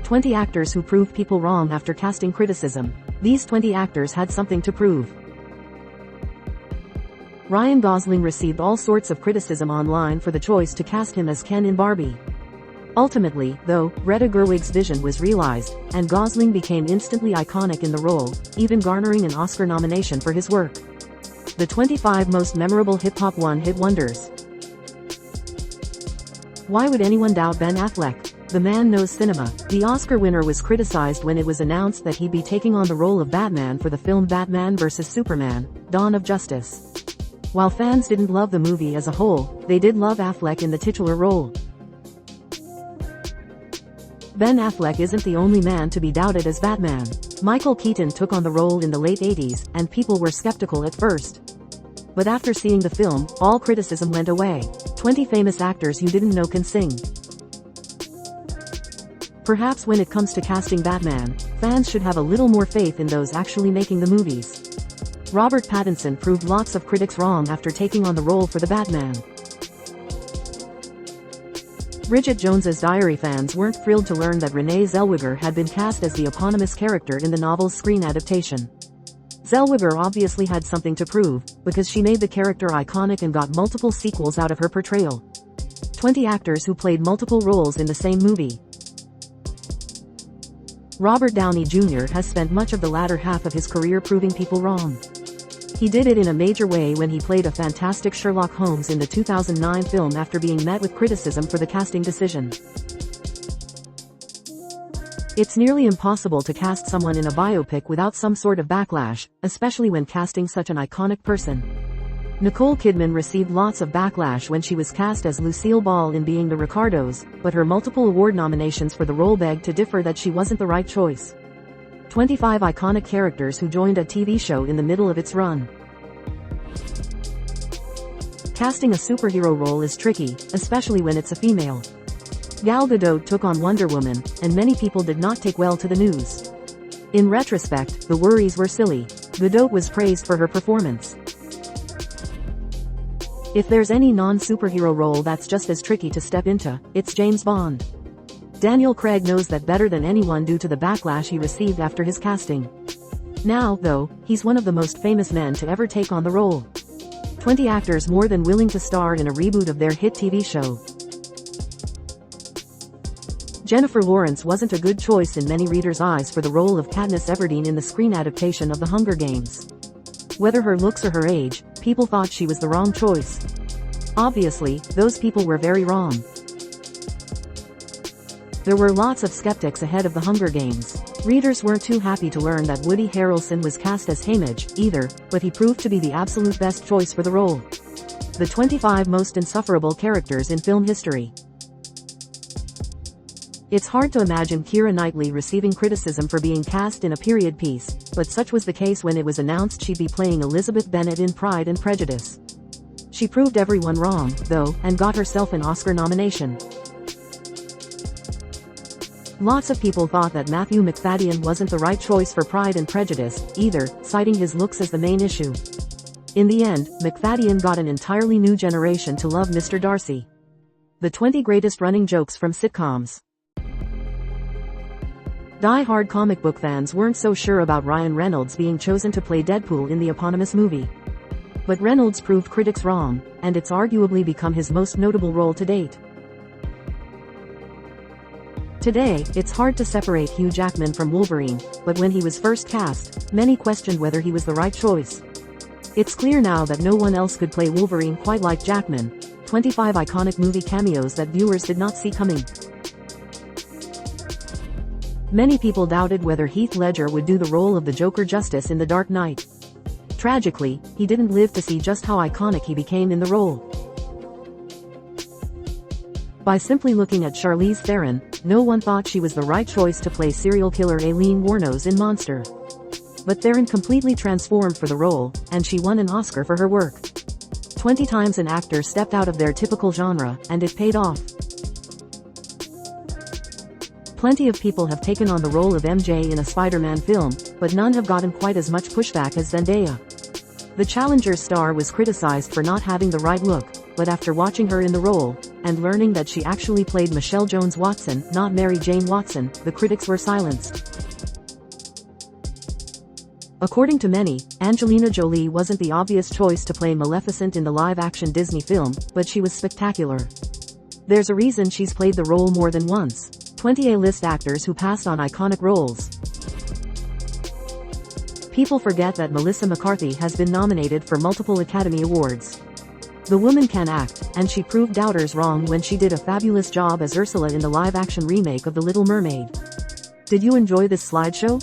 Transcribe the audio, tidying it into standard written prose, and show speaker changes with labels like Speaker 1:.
Speaker 1: 20 actors who proved people wrong after casting criticism. These 20 actors had something to prove. Ryan Gosling received all sorts of criticism online for the choice to cast him as Ken in Barbie. Ultimately, though, Greta Gerwig's vision was realized, and Gosling became instantly iconic in the role, even garnering an Oscar nomination for his work. The 25 most memorable hip-hop one-hit wonders. Why would anyone doubt Ben Affleck? The man knows cinema. The Oscar winner was criticized when it was announced that he'd be taking on the role of Batman for the film Batman vs. Superman, Dawn of Justice. While fans didn't love the movie as a whole, they did love Affleck in the titular role. Ben Affleck isn't the only man to be doubted as Batman. Michael Keaton took on the role in the late 80s, and people were skeptical at first. But after seeing the film, all criticism went away. 20 famous actors you didn't know can sing. Perhaps when it comes to casting Batman, fans should have a little more faith in those actually making the movies. Robert Pattinson proved lots of critics wrong after taking on the role for the Batman. Bridget Jones's Diary fans weren't thrilled to learn that Renee Zellweger had been cast as the eponymous character in the novel's screen adaptation. Zellweger obviously had something to prove, because she made the character iconic and got multiple sequels out of her portrayal. 20 actors who played multiple roles in the same movie. Robert Downey Jr. has spent much of the latter half of his career proving people wrong. He did it in a major way when he played a fantastic Sherlock Holmes in the 2009 film after being met with criticism for the casting decision. It's nearly impossible to cast someone in a biopic without some sort of backlash, especially when casting such an iconic person. Nicole Kidman received lots of backlash when she was cast as Lucille Ball in Being the Ricardos, but her multiple award nominations for the role begged to differ that she wasn't the right choice. 25 iconic characters who joined a TV show in the middle of its run. Casting a superhero role is tricky, especially when it's a female. Gal Gadot took on Wonder Woman, and many people did not take well to the news. In retrospect, the worries were silly. Gadot was praised for her performance. If there's any non-superhero role that's just as tricky to step into, it's James Bond. Daniel Craig knows that better than anyone due to the backlash he received after his casting. Now, though, he's one of the most famous men to ever take on the role. 20 actors more than willing to star in a reboot of their hit TV show. Jennifer Lawrence wasn't a good choice in many readers' eyes for the role of Katniss Everdeen in the screen adaptation of The Hunger Games. Whether her looks or her age, people thought she was the wrong choice. Obviously, those people were very wrong. There were lots of skeptics ahead of The Hunger Games. Readers weren't too happy to learn that Woody Harrelson was cast as Haymitch, either, but he proved to be the absolute best choice for the role. The 25 most insufferable characters in film history. It's hard to imagine Keira Knightley receiving criticism for being cast in a period piece, but such was the case when it was announced she'd be playing Elizabeth Bennet in Pride and Prejudice. She proved everyone wrong, though, and got herself an Oscar nomination. Lots of people thought that Matthew Macfadyen wasn't the right choice for Pride and Prejudice, either, citing his looks as the main issue. In the end, Macfadyen got an entirely new generation to love Mr. Darcy. The 20 greatest running jokes from sitcoms. Die-hard comic book fans weren't so sure about Ryan Reynolds being chosen to play Deadpool in the eponymous movie. But Reynolds proved critics wrong, and it's arguably become his most notable role to date. Today, it's hard to separate Hugh Jackman from Wolverine, but when he was first cast, many questioned whether he was the right choice. It's clear now that no one else could play Wolverine quite like Jackman. 25 iconic movie cameos that viewers did not see coming. Many people doubted whether Heath Ledger would do the role of the Joker justice in The Dark Knight. Tragically, he didn't live to see just how iconic he became in the role. By simply looking at Charlize Theron, no one thought she was the right choice to play serial killer Aileen Wuornos in Monster. But Theron completely transformed for the role, and she won an Oscar for her work. 20 times an actor stepped out of their typical genre, and it paid off. Plenty of people have taken on the role of MJ in a Spider-Man film, but none have gotten quite as much pushback as Zendaya. The Challenger's star was criticized for not having the right look, but after watching her in the role, and learning that she actually played Michelle Jones Watson, not Mary Jane Watson, the critics were silenced. According to many, Angelina Jolie wasn't the obvious choice to play Maleficent in the live-action Disney film, but she was spectacular. There's a reason she's played the role more than once. 20 A-list actors who passed on iconic roles. People forget that Melissa McCarthy has been nominated for multiple Academy Awards. The woman can act, and she proved doubters wrong when she did a fabulous job as Ursula in the live-action remake of The Little Mermaid. Did you enjoy this slideshow?